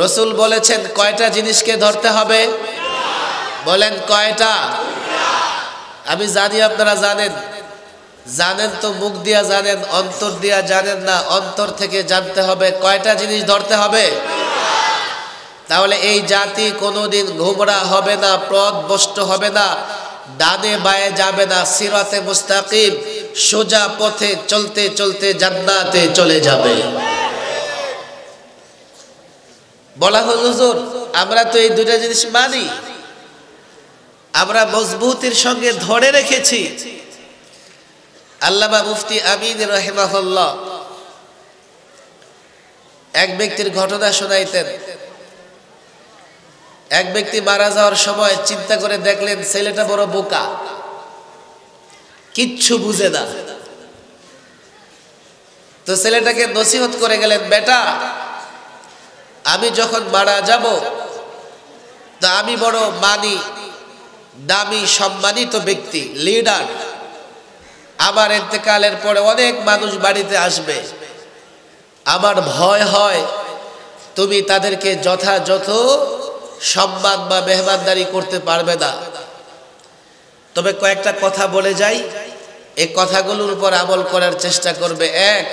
রসুল বলেছেন কয়টা জিনিসকে ধরতে হবে? বলেন কয়টা? আমি জানি আপনারা জানেন, জানেন তো মুখ দিয়া জানেন, অন্তর দিয়া জানেন না। অন্তর থেকে জানতে হবে কয়টা জিনিস ধরতে হবে। তাহলে এই জাতি কোনোদিন গোমরা হবে না, পথভ্রষ্ট হবে না, ডানে বায়ে যাবে না, সিরাতে মুস্তাকিম সোজা পথে চলতে চলতে জান্নাতে চলে যাবে। বলা হল হুজুর আমরা তো এই দুইটা জিনিস মানি, আমরা মজবুতির সঙ্গে ধরে রেখেছি। আল্লামা মুফতি আমিন রাহিমাহুল্লাহ এক ব্যক্তির ঘটনা শোনাইতেন। এক ব্যক্তি মারা যাওয়ার সময় চিন্তা করে দেখলেন ছেলেটা বড় বোকা, কিচ্ছু বুঝে না। তো ছেলেটাকে নসিহত করে গেলেন, বেটা আমি যখন মারা যাব তা আমি বড় মানি, দামি, সম্মানিত ব্যক্তি, লিডার। আমার ইন্তেকালের পরে অনেক মানুষ বাড়িতে আসবে, আমার ভয় হয় তুমি তাদেরকে যথাযথ সম্মান বা মেহমানদারি করতে পারবে না। তবে কয়েকটা কথা বলে যাই, এই কথাগুলোর উপর আমল করার চেষ্টা করবে। এক,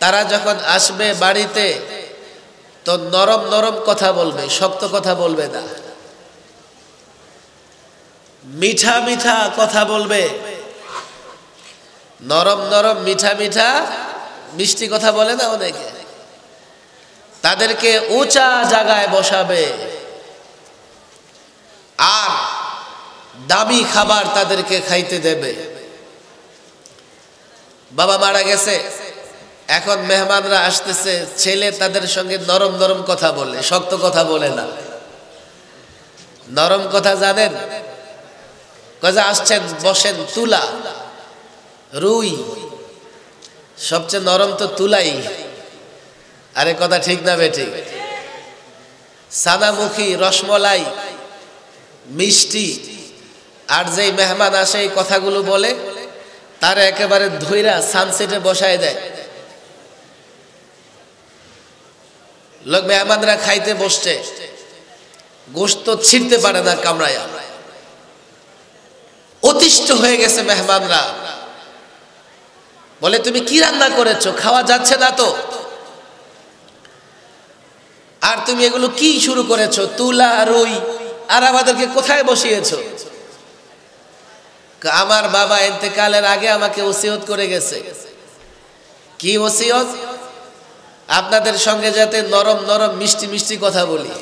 তারা যখন আসবে বাড়িতে তো নরম নরম কথা বলবে, শক্ত কথা বলবে না। মিঠা মিঠা কথা বলবে, নরম নরম মিঠা মিঠা মিষ্টি কথা বলে না অনেকে। তাদেরকে উঁচা জায়গায় বসাবে আর দামি খাবার তাদেরকে খাইতে দেবে। বাবা মারা গেছে, এখন মেহমানরা আসতেছে, ছেলে তাদের সঙ্গে নরম নরম কথা বলে, শক্ত কথা বলে না। নরম কথা জানেন? কয়ে আসছেন বসেন, তুলা, রুই, সবচেয়ে নরম তো তুলাই। আরে কথা ঠিক না বেঠিক? সাদামুখী, রসমলাই, মিষ্টি। আর যেই মেহমান আসে এই কথাগুলো বলে তার একেবারে ধইরা সানসেটে বসায় দেয়। লোক মেহমানরা খাইতে বসছে, গোশত ছিঁড়তে পারে না কামড়ায়া, অতিষ্ঠ হয়ে গেছে মেহমানরা। বলে তুমি কি রান্না করেছো, খাওয়া যাচ্ছে না তো, আর তুমি এগুলো কি শুরু করেছো, তুলা, রুই, আর আমাদেরকে কোথায় বসিয়েছো? আমার বাবা ইন্তেকালের আগে আমাকে ওসিয়ত করে গেছে। কি ওসিয়ত? আপনাদের সঙ্গে যাতে নরম নরম মিষ্টি মিষ্টি কথা বলি,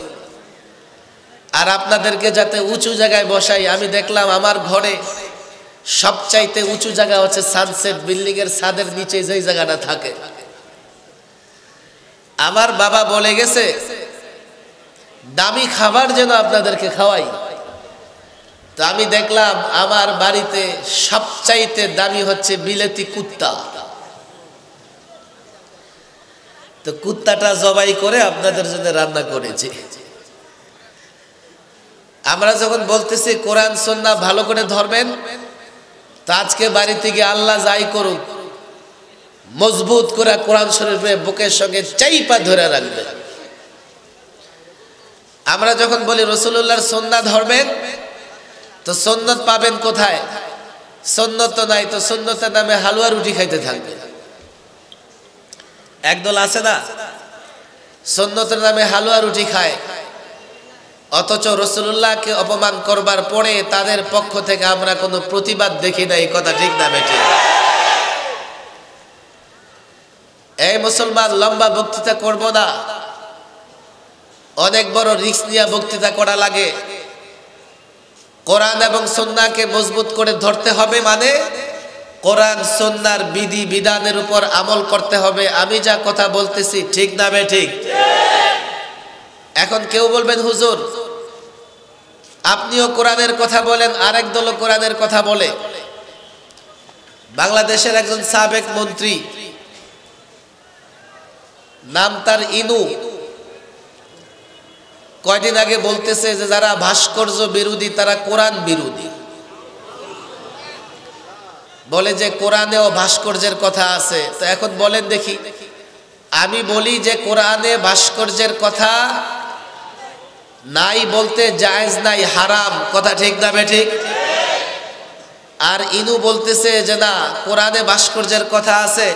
আর আপনাদেরকে যাতে উঁচু জায়গায় বসাই। আমি দেখলাম আমার ঘরে সবচাইতে উঁচু জায়গা হচ্ছে সানসেট বিল্ডিং এর ছাদের নিচে যেই জায়গাটা থাকে। আমার বাবা বলে গেছে দামি খাবার যেন আপনাদেরকে খাওয়াই। তো আমি দেখলাম আমার বাড়িতে সবচাইতে দামি হচ্ছে বিলেতি কুত্তা। তো কুত্তাটা জবাই করে আপনাদের জন্য রান্না করেছি। আমরা যখন বলতেছি কোরআন সুন্নাহ ভালো করে ধরবেন, তো আজকে বাড়িতে গিয়ে আল্লাহ যাই করুক মজবুত করে কোরআন শরীফে বুকের সঙ্গে চাইপা ধরে রাখবেন। আমরা যখন বলি রাসূলুল্লাহর সুন্নাহ ধরবেন, তো সুন্নাত পাবেন কোথায়? সুন্নাত তো নাই, তো সুন্নাতের নামে হালুয়া রুটি খাইতে থাকবে। একদল আছে না, সুন্নাতের নামে হালুয়া রুটি খায়, অথচ রাসূলুল্লাহকে অপমান করবার পরে তাদের পক্ষ থেকে আমরা কোনো প্রতিবাদ দেখি না। এই কথা ঠিক না বেঠিক? এই মুসলমান, লম্বা বক্তৃতা করব না, অনেক বড় রিস্ক নিয়ে বক্তৃতা করা লাগে। কোরআন এবং সুন্নাহকে মজবুত করে ধরতে হবে, মানে কোরআন সুন্নাহর বিধি বিধানের উপর আমল করতে হবে। আমি যা কথা বলতেছি ঠিক না বেঠিক? এখন কেউ বলবেন হুজুর আপনিও কোরআনের কথা বলেন, আরেক দলও কোরআনের কথা বলে। বাংলাদেশের একজন সাবেক মন্ত্রী, নাম তার ইনু, কয়দিন আগে বলতেছে যে যারা ভাস্কর্য বিরোধী তারা কোরআন বিরোধী। বলে যে কোরআনেও ভাস্কর্যের কথা আছে। তো এখন বলেন দেখি, আমি বলি যে কোরআনে ভাস্কর্যের কথা নাই বলতে জায়েজ নাই, হারাম। কথা ঠিক না বেঠিক? আর ইনু বলতেছে যে না, কোরআনে ভাস্কর্যের কথা আছে,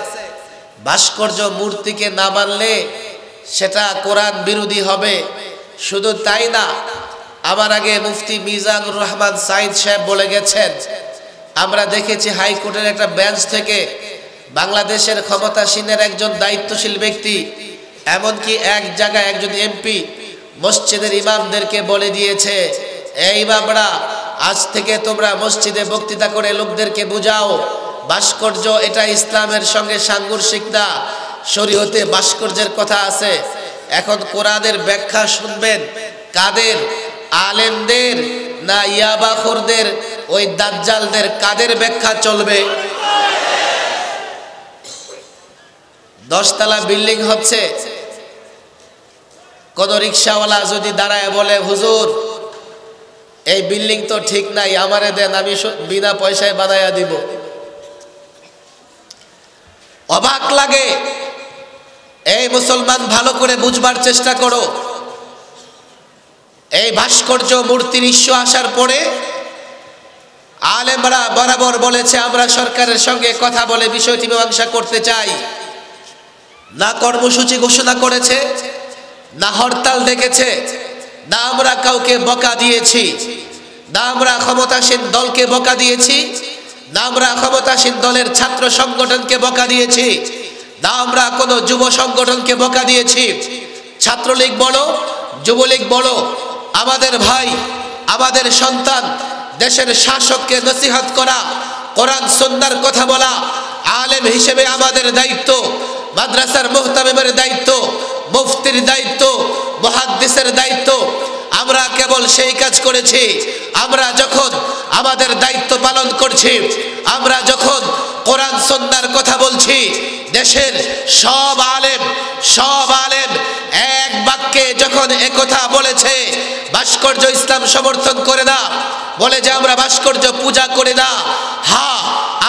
ভাস্কর্য মূর্তিকে না মানলে সেটা কোরআন বিরোধী হবে। শুধু তাই না, আমার আগে মুফতি মিজানুর রহমান সাইদ সাহেব বলে গেছেন, আমরা দেখেছি হাইকোর্টের একটা বেঞ্চ থেকে বাংলাদেশের ক্ষমতাসীনের একজন দায়িত্বশীল ব্যক্তি, এমনকি এক জায়গায় একজন এমপি মসজিদের ইমামদেরকে বলে দিয়েছে, এই ইমামরা, আজ থেকে তোমরা মসজিদে বক্তৃতা করে লোকদেরকে বুঝাও ভাস্কর্য এটা ইসলামের সঙ্গে সাংঘর্ষিক না, শরীয়তে ভাস্কর্যের কথা আছে। এখন কোরআনের ব্যাখ্যা শুনবেন কাদের? আলেমদের না ইয়াবাখোরদের, ওই দাজ্জালদের? কাদের ব্যাখ্যা চলবে? 10 তলা বিল্ডিং হচ্ছে, কোন রিক্সাওয়ালা যদি দাঁড়ায় বলে, হুজুর এই বিল্ডিং তো ঠিক নাই, আমারে দেন, আমি বিনা পয়সায় বানাইয়া দিব। অবাক লাগে। এই মুসলমান, ভালো করে বুঝবার চেষ্টা করো। এই ভাস্কর্য মূর্তির ইস্যু আসার পরে আলেমরা বরাবর বলেছে, আমরা সরকারের সঙ্গে কথা বলে বিষয়টি মীমাংসা করতে চাই। না কর্মসূচি ঘোষণা করেছে, না হরতাল ডেকেছে, না আমরা কাউকে বকা দিয়েছি, না আমরা ক্ষমতাসীন দলকে বকা দিয়েছি, না আমরা ক্ষমতাসীন দলের ছাত্র সংগঠনকে বকা দিয়েছি, না আমরা কোনো যুব সংগঠনকে বকা দিয়েছি। ছাত্রলীগ বলো, যুবলীগ বলো, আমাদের ভাই, আমাদের সন্তান, দেশের শাসককে নসিহত করা, কোরআন সুন্নাহর কথা বলা আলেম হিসেবে আমাদের দায়িত্ব, মাদ্রাসার মুহতামিমের দায়িত্ব, মুফতির দায়িত্ব, মুহাদ্দিসের দায়িত্ব। আমরা কেবল সেই কাজ করেছি, আমরা যখন আমাদের দায়িত্ব পালন করছি, আমরা যখন কোরআন সুন্নাহর কথা বলছি, দেশের সব আলেম এক বাক্যে যখন একথা বলেছে, ভাস্কর্য ইসলাম সমর্থন করে না, বলে যে আমরা ভাস্কর্য পূজা করি না। হ্যাঁ,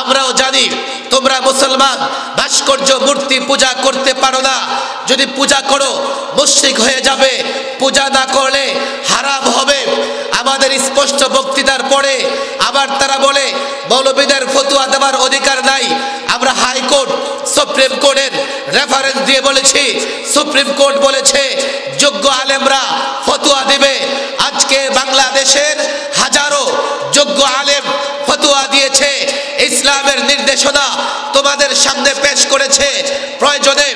আমরাও জানি তোমরা মুসলমান ভাস্কর্য মূর্তি পূজা করতে পারো না। যদি পূজা করো মুশরিক হয়ে যাবে, পূজা না করলে হারাম হবে। আমাদের স্পষ্ট বক্তৃতার পরে আবার তারা বলে মৌলবীদের ফতোয়া দেওয়ার অধিকার নাই। আমরা হাইকোর্ট, সুপ্রিম কোর্টের রেফারেন্স দিয়ে বলেছি, সুপ্রিম কোর্ট বলেছে যোগ্য আলেমরা ফতোয়া দিবে। আজকে বাংলাদেশের হাজারো যোগ্য আলেম ফতোয়া দিয়েছে, ইসলামের নির্দেশনা তোমাদের সামনে পেশ করেছে। প্রয়োজনে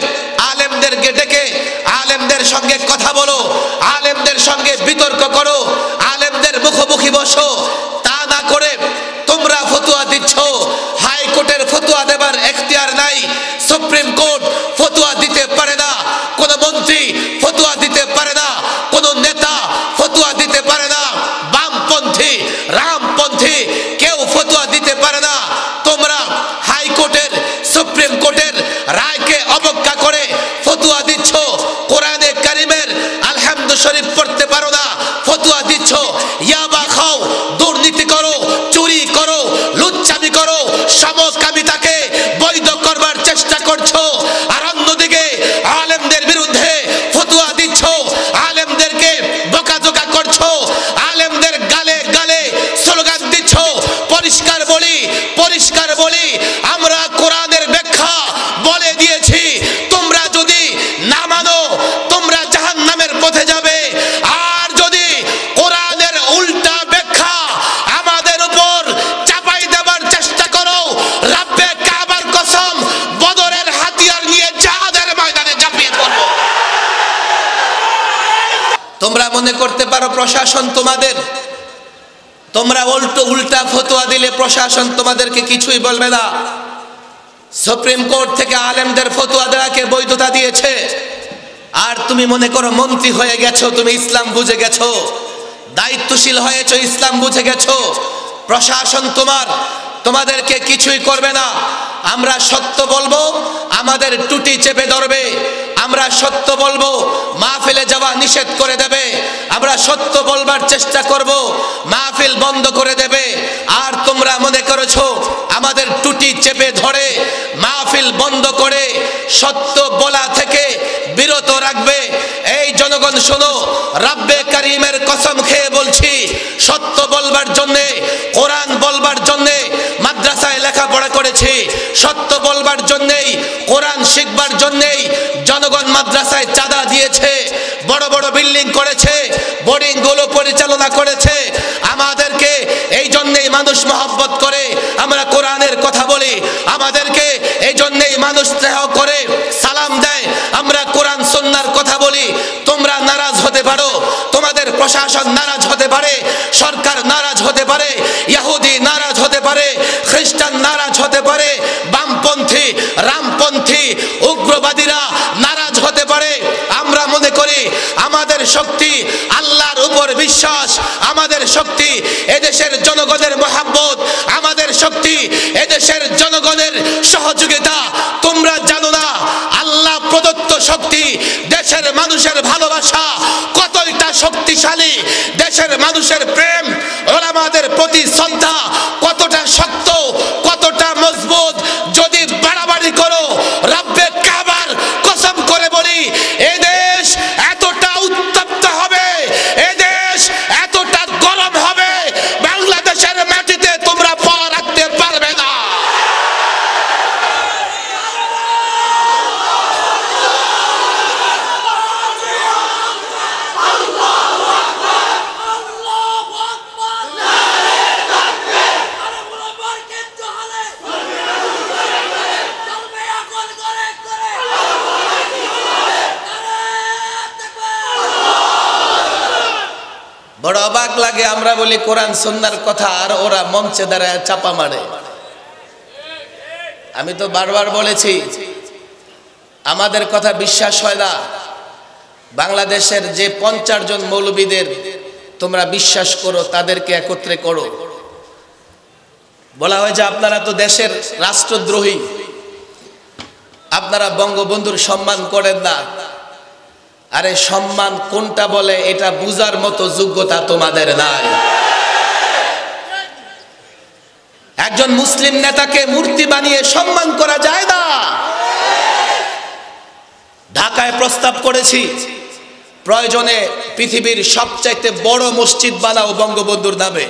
আলেমদেরকে ডেকে আলেমদের সঙ্গে কথা বলো, আলেমদের সঙ্গে বিতর্ক করো, আলেমদের মুখোমুখি বসো। তা না করে তোমরা ফতোয়া দিচ্ছ। হাইকোর্টের ফতোয়া দেবার এখতিয়ার নাই, সুপ্রিম কোর্ট ফতোয়া দিতে পারে না, কোন মন্ত্রী ফতোয়া দিতে পারে না, কোন নেতা ফতোয়া দিতে পারে না, বামপন্থী রামপন্থী কেউ ফতোয়া দিতে পারে না। তোমরা হাইকোর্টের, সুপ্রিম কোর্টের রায়কে অবজ্ঞা করে ফতোয়া দিচ্ছ। কোরআনে কারিমের আলহামদু শরীফ পড়তে পারো না, ফতোয়া দিচ্ছ। ইয়াবা খাও, দুর্নীতি করো, চুরি করো, লুচ্চামি করো, সমকামিতাকে বৈধ করবার চেষ্টা করছো। আর অন্যদিকে আলেমদের বিরুদ্ধে ফতোয়া দিচ্ছ, আলেমদেরকে বকাঝকা করছো, আলেমদের গালে গালে স্লোগান দিচ্ছ। পরিষ্কার বলি, আমরা কোরআনের ব্যাখ্যা বলে দিয়েছি। তোমরা যদি না মানো, তোমরা জাহান্নামের পথে যাবে। আর যদি কোরআনের উল্টা ব্যাখ্যা আমাদের উপর চাপাই দেবার চেষ্টা করো, রব্বে কাবার কসম, বদরের হাতিয়ার নিয়ে জিহাদের ময়দানে ঝাঁপিয়ে পড়ো। তোমরা মনে করতে পারো প্রশাসন তোমাদের, তোমরা উল্টা ফতোয়া দিলে প্রশাসন তোমাদেরকে কিছুই বলবে না। সুপ্রিম কোর্ট থেকে আলেমদের ফতোয়া দেওয়াকে বৈধতা দিয়েছে। আর তুমি মনে করো মন্ত্রী হয়ে গেছো, তুমি ইসলাম বুঝে গেছো, দায়িত্বশীল হয়েছো, ইসলাম বুঝে গেছো। প্রশাসন তোমাদেরকে কিছুই করবে না। আমরা সত্য বলবো, আমাদের টুটি চেপে ধরবে। আমরা সত্য বলবো, মাহফিলে যাওয়া নিষেধ করে দেবে। আমরা সত্য বলবার চেষ্টা করব, মাহফিল বন্ধ করে দেবে। আর তোমরা মনে করেছো আমাদের টুটি চেপে ধরে মাহফিল মাহফিল বন্ধ করে সত্য বলা থেকে বিরত রাখবে। এই জনগণ শোনো, রব্বে করিমের কসম খেয়ে বলছি, সত্য বলবার জন্যে, কোরআন বলবার জন্যে মাদ্রাসায় লেখাপড়া করেছি, সত্য বলবার জন্যেই, কোরআন শিখবার জন্যেই জনগণ মাদ্রাসায় চাঁদা দিয়েছে, বড় বড় বিল্ডিং করেছে, বোর্ডিং গুলো পরিচালনা করেছে। আমাদেরকে এই জন্যেই মানুষ মহব্বত করে, আমরা কোরআনের কথা বলি। আমাদেরকে এই জন্যেই মানুষ স্নেহ করে, সালাম দেয়, আমরা কোরআন সুন্নাহর কথা বলি। তোমরা নারাজ হতে পারো, তোমাদের প্রশাসন নারাজ হতে পারে, সরকার নারাজ হতে পারে, ইহুদি নারাজ হতে পারে, খ্রিস্টান নারাজ হতে পারে, বামপন্থী, রামপন্থী, উগ্রবাদীরা নারাজ হতে পারে। আমরা মনে করি আমাদের শক্তি আল্লাহর উপর বিশ্বাস, আমাদের শক্তি এদেশের জনগণের মহব্বত, আমাদের শক্তি এদেশের জনগণের সহযোগিতা। তোমরা জানো না আল্লাহ প্রদত্ত শক্তি, দেশের মানুষের ভালোবাসা কতটা শক্তিশালী, দেশের মানুষের প্রেম, ওলামাদের প্রতি শ্রদ্ধা কতটা শক্ত, কতটা মজবুত। যদি বাড়াবাড়ি করো, রব্বে কাবার কসম করে বলি, এই দেশ এতটা উত্তপ্ত হবে, এই দেশ এতটা গরম হবে, বাংলাদেশের মাটিতে তোমরা পা রাখতে পারবে না। বড় অবাক লাগে, আমরা বলি কোরআন সুন্নাহর কথা আর ওরা মঞ্চে দাঁড়ায় চাপা মারে। আমি তো বারবার বলেছি, আমাদের কথা বিশ্বাস হয় না। বাংলাদেশের যে 50 জন মৌলবীদের তোমরা বিশ্বাস করো, তাদেরকে একত্রে করো। বলা হয় যে আপনারা তো দেশের রাষ্ট্রদ্রোহী, আপনারা বঙ্গবন্ধুর সম্মান করেন না। আরে সম্মান কোনটা বলে এটা বুঝার মতো যোগ্যতা তোমাদের নাই। একজন মুসলিম নেতাকে মূর্তি বানিয়ে সম্মান করা যায় না। ঢাকায় প্রস্তাব করেছি, প্রয়োজনে পৃথিবীর সবচাইতে বড় মসজিদ বানাও বঙ্গবন্ধুর নামে,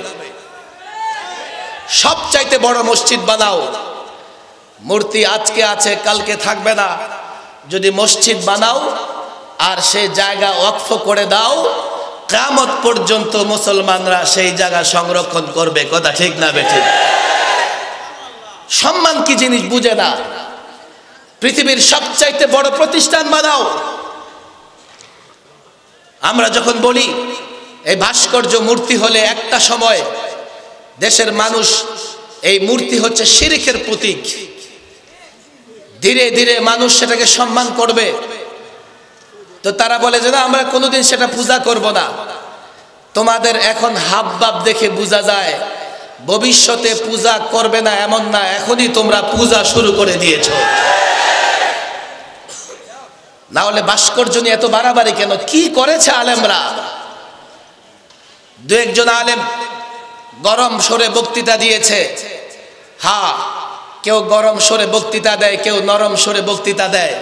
সবচাইতে বড় মসজিদ বানাও। মূর্তি আজকে আছে, কালকে থাকবে না। যদি মসজিদ বানাও আর সেই জায়গা ওয়াকফ করে দাও, কিয়ামত পর্যন্ত মুসলমানরা সেই জায়গা সংরক্ষণ করবে। কথা ঠিক না বেঠিক? সম্মান কি জিনিস বুঝে না। পৃথিবীর সবচাইতে বড় প্রতিষ্ঠান বানাও। আমরা যখন বলি এই ভাস্কর্য মূর্তি হলে একটা সময় দেশের মানুষ এই মূর্তি হচ্ছে শিরকের প্রতীক, ধীরে ধীরে মানুষ সেটাকে সম্মান করবে। তো তারা বলে যে না, আমরা কোনোদিন সেটা পূজা করব না। তোমাদের এখন হাবভাব দেখে বোঝা যায় ভবিষ্যতে পূজা করবে না এমন না, এখনই তোমরা পূজা শুরু করে দিয়েছো। না হলে ভাস্কর্য নিয়ে এত বাড়াবাড়ি কেন? কি করেছে আলেমরা? দু একজন আলেম গরম সুরে বক্তৃতা দিয়েছে। হ্যাঁ, কেউ গরম সুরে বক্তৃতা দেয়, কেউ নরম সুরে বক্তৃতা দেয়।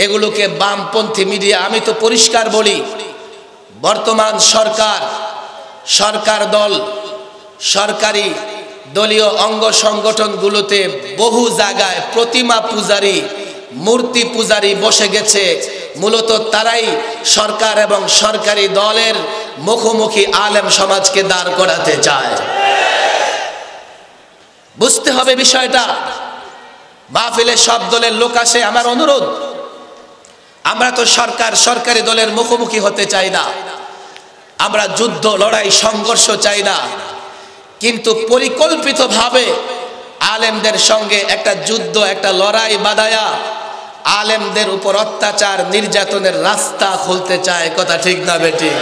এগুলোকে বামপন্থী মিডিয়া, আমি তো পরিষ্কার বলি, বর্তমান সরকার দল, সরকারি দলীয় অঙ্গ সংগঠনগুলোতে বহু জায়গায় প্রতিমা পূজারী, মূর্তি পূজারী বসে গেছে। মূলত তারাই সরকার এবং সরকারি দলের মুখোমুখি আলেম সমাজকে দাঁড় করাতে চায়। বুঝতে হবে বিষয়টা। মাহফিলে সব দলের লোক আসে। আমার অনুরোধ, আমরা তো সরকারি দলের মুখোমুখি হতে চাই না, আমরা যুদ্ধ, লড়াই, সংঘর্ষ চাই না। কিন্তু পরিকল্পিতভাবে আলেমদের সঙ্গে একটা যুদ্ধ, একটা লড়াই বাঁধায়া আলেমদের উপর অত্যাচার, নির্যাতনের রাস্তা খুলতে চায়। কথা ঠিক না বেটি?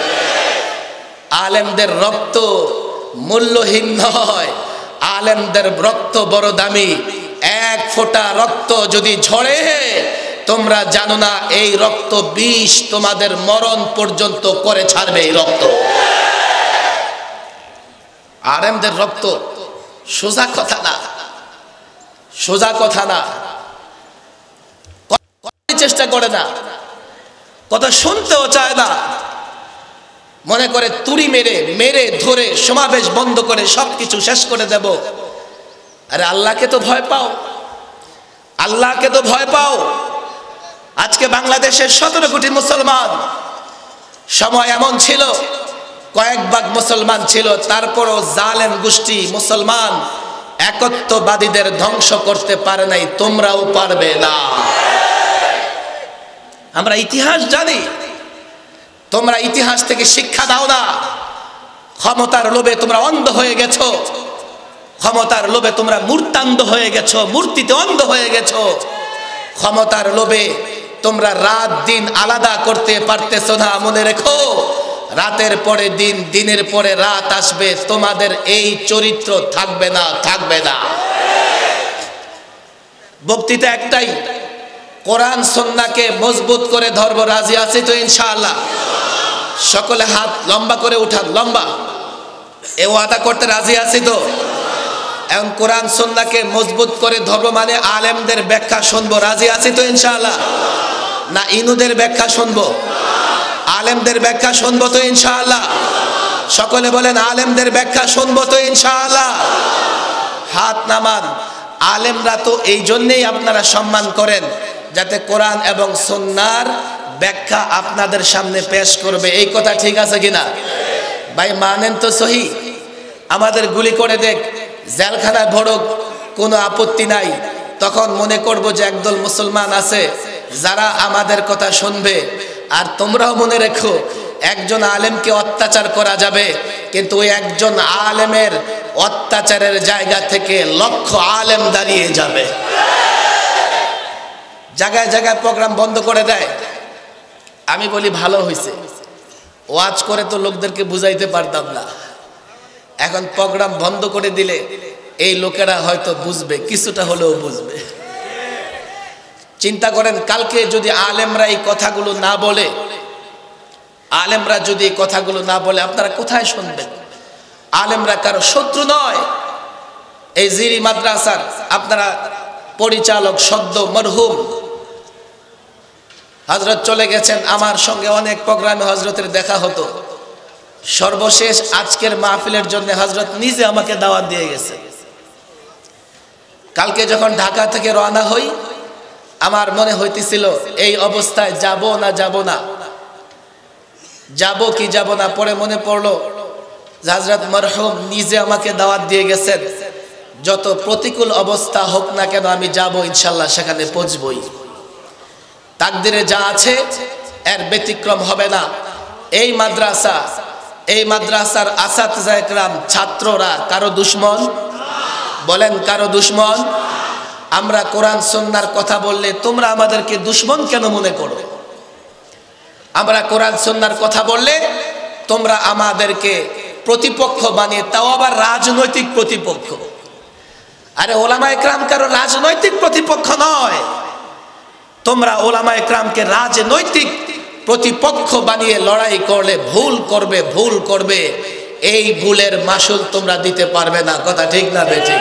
আলেমদের রক্ত মূল্যহীন নয়, আলেমদের রক্ত বড় দামি। এক ফোঁটা রক্ত যদি ঝরে, তোমরা জানো না এই রক্ত বিষ তোমাদের মরণ পর্যন্ত করে ছাড়বে। এই রক্ত, আলেমদের রক্ত সোজা কথা না, সোজা কথা না। চেষ্টা করে না, কথা শুনতেও চায় না, মনে করে তুড়ি মেরে মেরে ধরে সমাবেশ বন্ধ করে সবকিছু শেষ করে দেব। আরে আল্লাহকে তো ভয় পাও, আল্লাহকে তো ভয় পাও। আজকে বাংলাদেশের 17 কোটি মুসলমান, সময় এমন ছিল কয়েক ভাগ মুসলমান ছিল, তারপরও জালেম গোষ্ঠী মুসলমান একত্ববাদীদের ধ্বংস করতে পারে নাই, তোমরাও পারবে না। আমরা ইতিহাস জানি, তোমরা ইতিহাস থেকে শিক্ষা দাও না। ক্ষমতার লোভে তোমরা অন্ধ হয়ে গেছো, ক্ষমতার লোভে তোমরা মূর্তান্ধ হয়ে গেছো, মূর্তিতে অন্ধ হয়ে গেছো। ক্ষমতার লোভে তোমরা রাত দিন আলাদা করতে পারতেছো না। মনে রেখো, রাতের পরে দিন, দিনের পরে রাত আসবে, তোমাদের এই চরিত্র থাকবে না, থাকবে না। বক্তৃতা একটাই, কোরআন সুন্নাহকে মজবুত করে ধরবো। রাজি আছি তো ইনশাআল্লাহ? সকলে হাত লম্বা করে উঠান, লম্বা। এ ওয়াদা করতে রাজি আছি তো? এখন কোরআন সুন্নাহকে মজবুত করে ধরবো মানে আলেমদের ব্যাখ্যা শুনবো। রাজি আছি তো ইনশাআল্লাহ? না ইনুদের ব্যাখ্যা শুনবো? আলেমদের ব্যাখ্যা শুনবো তো ইনশাআল্লাহ? সকলে বলেন আলেমদের ব্যাখ্যা শুনবো তো ইনশাআল্লাহ? হাত নামান। আলেমরা তো এই জন্যেই আপনারা সম্মান করেন, যাতে কোরআন এবং সুন্নাহর ব্যাখ্যা আপনাদের সামনে পেশ করবে। এই কথা ঠিক আছে কিনা ভাই? মানেন তো সহি? আমাদের গুলি করে দেখ, জেলখানায় ভরক, কোনো আপত্তি নাই। তখন মনে করব যে একদল মুসলমান আছে যারা আমাদের কথা শুনবে। আর তোমরাও মনে রেখো, একজন আলেমকে অত্যাচার করা যাবে, কিন্তু ওই একজন আলেমের অত্যাচারের জায়গা থেকে লক্ষ আলেম দাঁড়িয়ে যাবে। জায়গায় জায়গায় প্রোগ্রাম বন্ধ করে দেয়। আমি বলি ভালো হয়েছে, ওয়াজ করে তো লোকদেরকে বুঝাইতে পারতাম না। এখন প্রোগ্রাম বন্ধ করে দিলে এই লোকেরা হয়তো বুঝবে, কিছুটা হলেও বুঝবে। চিন্তা করেন, কালকে যদি আলেমরা এই কথাগুলো না বলে, আলেমরা যদি এই কথাগুলো না বলে, আপনারা কোথায় শুনবেন? আলেমরা কারো শত্রু নয়। এই জিরি মাদ্রাসার আপনারা পরিচালক সদ্য মরহুম হযরত চলে গেছেন। আমার সঙ্গে অনেক প্রোগ্রামে হযরতের দেখা হতো। সর্বশেষ আজকের মাহফিলের জন্য হযরত নিজে আমাকে দাওয়াত দিয়ে গেছে। কালকে যখন ঢাকা থেকে রওনা হই, আমার মনে হইতেছিল এই অবস্থায় যাব না যাব না, যাব কি যাব না। পরে মনে পড়লো হযরত মরহুম নিজে আমাকে দাওয়াত দিয়ে গেছেন, যত প্রতিকূল অবস্থা হোক না কেন আমি যাব ইনশাআল্লাহ, সেখানে পৌঁছবই। তাকদিরে যা আছে এর ব্যতিক্রম হবে না। এই মাদ্রাসা, এই মাদ্রাসার আসাতিজা একরাম, ছাত্ররা কারো দুশমন? বলেন কারো দুশমন? আমরা কোরআন সুন্নাহর কথা বললে তোমরা আমাদেরকে দুশমন কেন মনে করো? আমরা কোরআন সুন্নাহর কথা বললে তোমরা আমাদেরকে প্রতিপক্ষ বানিয়ে, তাও আবার রাজনৈতিক প্রতিপক্ষ। আরে ওলামা একরাম কারো রাজনৈতিক প্রতিপক্ষ নয়। তোমরা ওলামা একরামকে রাজনৈতিক প্রতিপক্ষ বানিয়ে লড়াই করলে ভুল করবে, ভুল করবে। এই ভুলের মাসুল তোমরা দিতে পারবে না। কথা ঠিক না বেঠিক?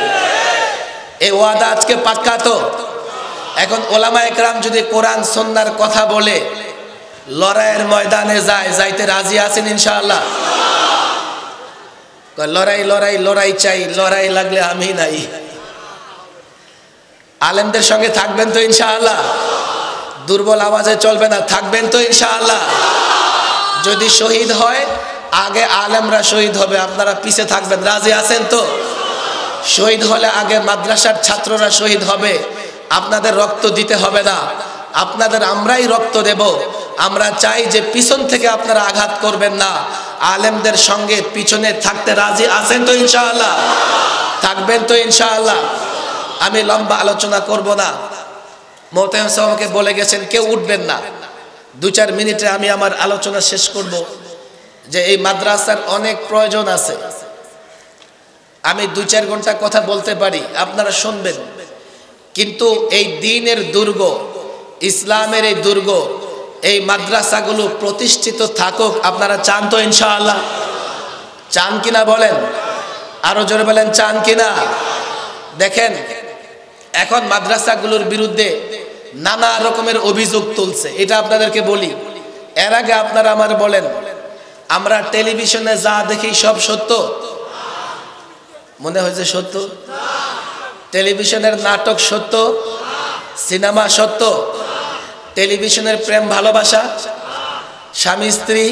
এই ওয়াদা আজকে পাক্কা তো? এখন ওলামা একরাম যদি কোরআন সুন্নাহর কথা বলে লড়াইয়ের ময়দানে যায়, যাইতে রাজি আছেন ইনশাআল্লাহ? লড়াই লড়াই লড়াই চাই, লড়াই লাগলে আমি নাই। আলেমদের সঙ্গে থাকবেন তো ইনশাআল্লাহ? দুর্বল আওয়াজে চলবে না, থাকবেন তো ইনশাআল্লাহ? যদি শহীদ হয়, আগে আলেমরা শহীদ হবে, আপনারা পিছে থাকবেন। রাজি আছেন তো? শহীদ হলে আগে মাদ্রাসার ছাত্ররা শহীদ হবে, আপনাদের রক্ত দিতে হবে না, আপনাদের আমরাই রক্ত দেব। আমরা চাই যে পিছন থেকে আপনারা আঘাত করবেন না। আলেমদের সঙ্গে পিছনে থাকতে রাজি আছেন তো ইনশাআল্লাহ? থাকবেন তো ইনশাআল্লাহ? আমি লম্বা আলোচনা করব না। মোহতামিম সাহেব আমাকে বলে গেছেন কেউ উঠবেন না। 2-4 মিনিটে আমি আমার আলোচনা শেষ করব। যে এই মাদ্রাসার অনেক প্রয়োজন আছে। আমি 2-4 ঘন্টা কথা বলতে পারি, আপনারা শুনবেন। কিন্তু এই দ্বীনের দুর্গ, ইসলামের এই দুর্গ, এই মাদ্রাসাগুলো প্রতিষ্ঠিত থাকুক আপনারা চান তো ইনশাআল্লাহ? চান কিনা বলেন? আরো জোরে বলেন চান কিনা? দেখেন, এখন মাদ্রাসাগুলোর বিরুদ্ধে নানা রকমের অভিযোগ তুলছে। এটা আপনাদেরকে বলি, এর আগে আপনারা আমার বলেন, আমরা টেলিভিশনে যা দেখি সব সত্য? মনে হয়েছে সত্য? টেলিভিশনের নাটক সত্য? সিনেমা সত্য? টেলিভিশনের প্রেম ভালোবাসা, স্বামী স্ত্রী,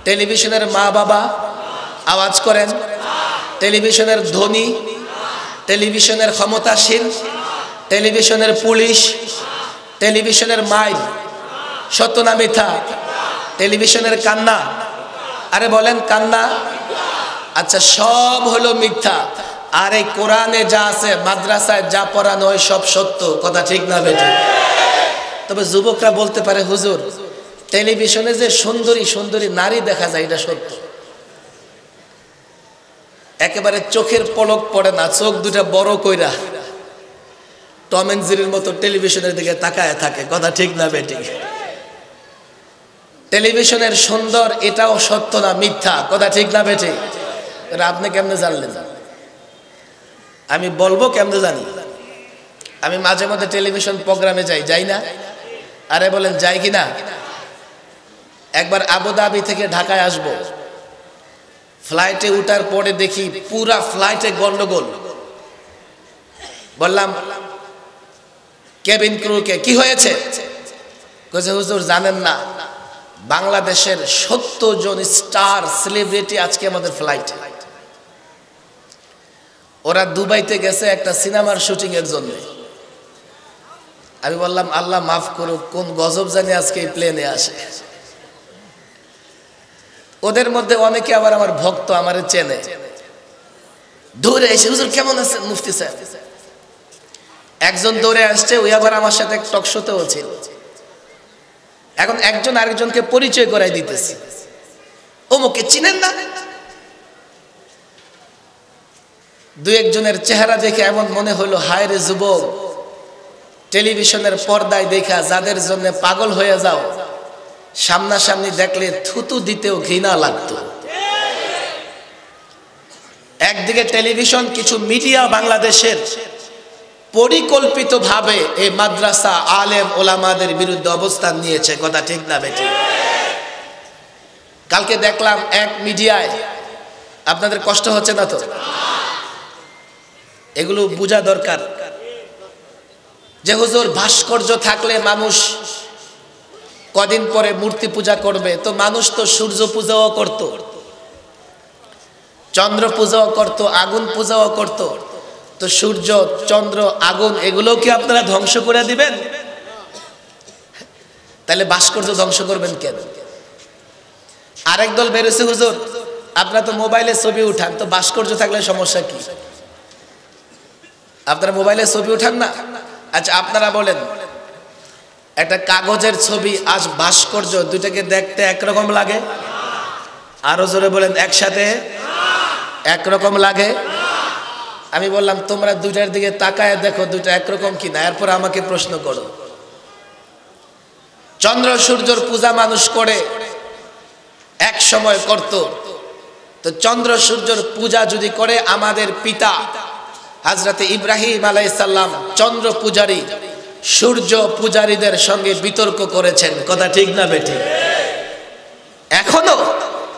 টেলিভিশনের মা বাবা আওয়াজ করেন, টেলিভিশনের ধনী, টেলিভিশনের ক্ষমতাসীন, টেলিভিশনের পুলিশ, টেলিভিশনের মাইল, সত্য না মিথ্যা? টেলিভিশনের কান্না, আরে বলেন কান্না? আচ্ছা, সব হলো মিথ্যা। আর এই কোরআনে যা আছে, মাদ্রাসায় যা পড়ানো হয় সব সত্য। কথা ঠিক না বেঠিক? তবে যুবকরা বলতে পারে, হুজুর টেলিভিশনে যে সুন্দরী সুন্দরী নারী দেখা যায় এটা সত্য? একেবারে চোখের পলক পড়ে না, চোখ দুটা বড় কইরা টম এন্ড জেরির মতো টেলিভিশনের দিকে তাকায় থাকে। কথা ঠিক না বেঠিক? টেলিভিশনের সুন্দর এটাও সত্য না মিথ্যা? কথা ঠিক না বেঠিক? আপনি কেমনে জানলেন? আমি বলবো কেমনে জানি? আমি মাঝে মধ্যে টেলিভিশন প্রোগ্রামে যাই না? আরে বলেন যাই কিনা? একবার আবুধাবি থেকে ঢাকায় আসবো, ফ্লাইটে উঠার পরে দেখি পুরা ফ্লাইটে গন্ডগোল। বললাম কেবিন ক্রুকে, কি হয়েছে? কইছে হুজুর জানেন না, বাংলাদেশের 70 জন স্টার সেলিব্রিটি আজকে আমাদের ফ্লাইটে। ওরা দুবাইতে গেছে একটা সিনেমার শুটিং এর জন্য। আমি বললাম আল্লাহ মাফ করুক, কোন গজব জানি আজকে এই প্লেনে আসে। ওদের মধ্যে অনেকে আবার আমার ভক্ত, আমারে চেনে, দৌড়ে এসে হুজুর কেমন আছেন মুফতি সাহেব। একজন দৌড়ে আসছে, ওই আবার আমার সাথে টক শোতেও ছিল। এখন একজন আরেকজনকে পরিচয় করাই দিতেছে, ওমকে চিনেন না? দুই একজনের চেহারা দেখে এমন মনে হলো, হায় রে যুবক, টেলিভিশনের পর্দায় দেখা যাদের জন্য পাগল হয়ে যাও, সামনাসামনি দেখলে থুতু দিতেও ঘৃণা লাগতো। একদিকে টেলিভিশন, কিছু মিডিয়া বাংলাদেশের পরিকল্পিতভাবে এই মাদ্রাসা আলেম ওলামাদের বিরুদ্ধে অবস্থান নিয়েছে। কথা ঠিক না বেঠিক? কালকে দেখলাম এক মিডিয়ায়, আপনাদের কষ্ট হচ্ছে না তো? এগুলো বোঝা দরকার যে হুজুর ভাস্কর্য থাকলে মানুষ কদিন পরে মূর্তি পূজা করবে। তো মানুষ তো সূর্য পূজাও করত, চন্দ্র পূজাও করত, আগুন পূজাও করত। তো সূর্য, চন্দ্র, আগুন এগুলো কি আপনারা ধ্বংস করে দিবেন? তাহলে ভাস্কর্য ধ্বংস করবেন কেন? আরেক দল বেরোছে, হুজুর আপনারা তো মোবাইলে ছবি উঠান, তো ভাস্কর্য থাকলে সমস্যা কি? আপনারা মোবাইলে ছবি উঠান না? আচ্ছা আপনারা বলেন, একটা কাগজের ছবি আজ ভাস্কর্য, দুইটাকে দেখতে একরকম লাগে? আরো জোরে বলেন, একসাথে একরকম লাগে? আমি বললাম তোমরা দুইটার দিকে তাকায় দেখো দুইটা একরকম কিনা, এরপর আমাকে প্রশ্ন করো। চন্দ্র সূর্যর পূজা মানুষ করে, এক সময় করত। তো চন্দ্র সূর্যর পূজা যদি করে, আমাদের পিতা হযরত ইব্রাহিম আলাইহিস সালাম চন্দ্র পূজারী, সূর্য পূজারীদের সঙ্গে বিতর্ক করেছেন। কথা ঠিক না বেঠিক? এখনো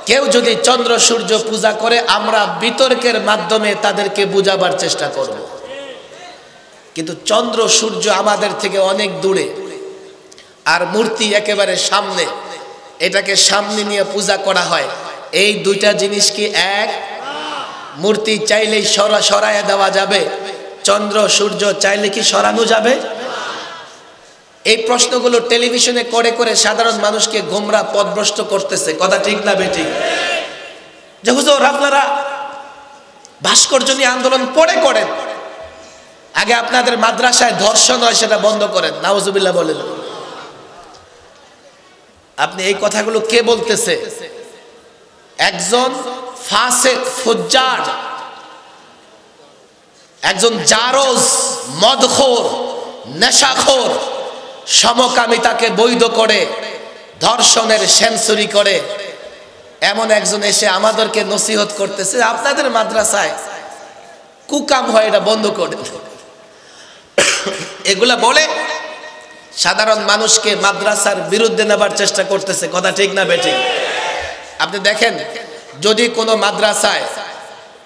কেউ যদি চন্দ্র সূর্য পূজা করে, আমরা বিতর্কের মাধ্যমে তাদেরকে বুঝাবার চেষ্টা করব। কিন্তু চন্দ্র সূর্য আমাদের থেকে অনেক দূরে, আর মূর্তি একেবারে সামনে, এটাকে সামনে নিয়ে পূজা করা হয়। এই দুইটা জিনিস কি এক? মূর্তি চাইলেই সরায় দেওয়া যাবে, চন্দ্র সূর্য চাইলে কি সরানো যাবে? এই প্রশ্নগুলো টেলিভিশনে করে করে সাধারণ মানুষকে গোমরা পথভ্রষ্ট করতেছে। কথা ঠিক না বেঠিক? যে হুজুর আপনারা ভাস্কর্য নিয়ে আন্দোলন পরে করেন, আগে আপনাদের মাদ্রাসায় ধর্ষণ হয় সেটা বন্ধ করেন। নাউজুবিল্লাহ বলেন। আপনি এই কথাগুলো কে বলতেছে? একজন ফাসিক, ফুজ্জার, একজন জারজ, মদখোর, নেশাখোর, সমকামিতাকে বৈধ করে, ধর্ষণের সেঞ্চুরি করে, এমন একজন এসে আমাদেরকে নসিহত করতেছে আপনাদের মাদ্রাসায় কুকাম হয়, এটা বন্ধ করে। এগুলা বলে সাধারণ মানুষকে মাদ্রাসার বিরুদ্ধে নেবার চেষ্টা করতেছে, কথা ঠিক না বেঠিক? আপনি দেখেন, যদি কোনো মাদ্রাসায়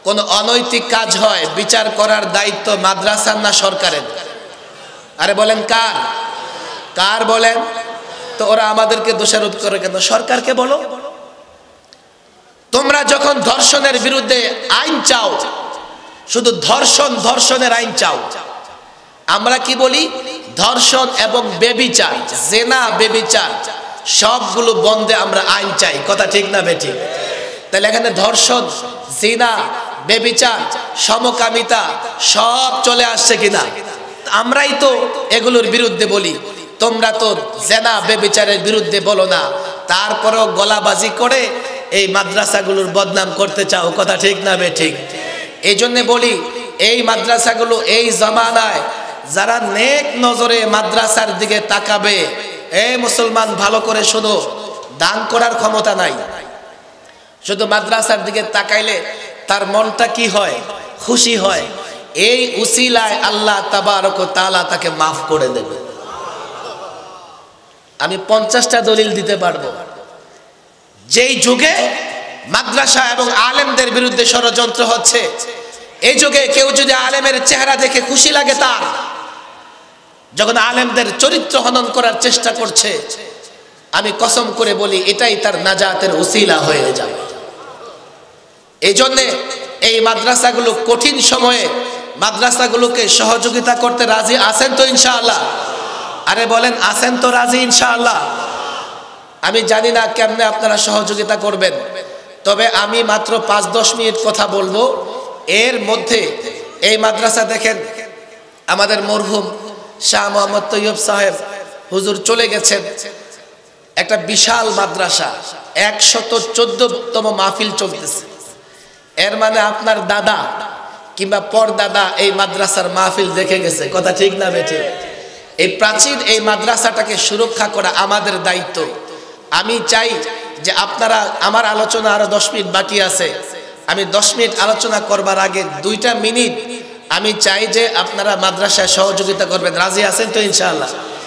কোনো অনৈতিক কাজ হয়, বিচার করার দায়িত্ব মাদ্রাসার না সরকারের? আরে বলেন কার? কার বলেন? তো ওরা আমাদেরকে দোষারোপ করে কেন? সরকারকে বলো। তোমরা যখন ধর্ষণের বিরুদ্ধে আইন চাও, শুধু ধর্ষণের আইন চাও, আমরা কি বলি? ধর্ষণ এবং বেবিচার, জেনা বেবিচার সবগুলো বন্ধে আমরা আইন চাই, কথা ঠিক না বেঠিক? তাহলে এখানে ধর্ষণ, জিনা, বেবিচার, সমকামিতা সব চলে আসছে কিনা? আমরাই তো এগুলোর বিরুদ্ধে বলি, তোমরা তো জেনা বেবিচারের বিরুদ্ধে বলো না, তারপরেও গলাবাজি করে এই মাদ্রাসাগুলোর বদনাম করতে চাও, কথা ঠিক না বেঠিক? এই জন্য বলি, এই মাদ্রাসাগুলো এই জমানায় যারা নেক নজরে মাদ্রাসার দিকে তাকাবে, এই মুসলমান ভালো করে শোনো, দান করার ক্ষমতা নাই, শুধু মাদ্রাসার দিকে তাকাইলে তার মনটা কি হয়? খুশি হয়। এই উসিলায় আল্লাহ তাবারক ওয়া তাআলা তাকে মাফ করে দেবে। আমি 50টা দলিল দিতে পারবো। যেই যুগে মাদ্রাসা এবং আলেমদের বিরুদ্ধে ষড়যন্ত্র হচ্ছে, এই যুগে কেউ যদি আলেমের চেহারা দেখে খুশি লাগে, তার যখন আলেমদের চরিত্র হনন করার চেষ্টা করছে, আমি কসম করে বলি এটাই তার নাজাতের উসিলা হয়ে যাবে। এই জন্যে এই মাদ্রাসাগুলো কঠিন সময়ে মাদ্রাসাগুলোকে সহযোগিতা করতে রাজি আছেন তো ইনশাআল্লাহ? আরে বলেন, আছেন তো রাজি ইনশাআল্লাহ? আমি জানি না কেমনে আপনারা সহযোগিতা করবেন, তবে আমি মাত্র 5-10 মিনিট কথা বলবো। এর মধ্যে এই মাদ্রাসা দেখেন, আমাদের মরহুম শাহ মোহাম্মদ তৈয়ব সাহেব হুজুর চলে গেছেন। একটা বিশাল মাদ্রাসা, 114তম মাহফিল চলতেছে। এর মানে আপনার দাদা কিংবা পরদাদা এই মাদ্রাসার মাহফিল দেখে গেছে, কথা ঠিক না বেঠিক? এই প্রাচীন এই মাদ্রাসাটাকে সুরক্ষা করা আমাদের দায়িত্ব। আমি চাই যে আপনারা, আমার আলোচনা আরো 10 মিনিট বাকি আছে, আমি 10 মিনিট আলোচনা করবার আগে 2টা মিনিট আমি চাই যে আপনারা মাদ্রাসায় সহযোগিতা করবেন। রাজি আছেন তো ইনশাআল্লাহ?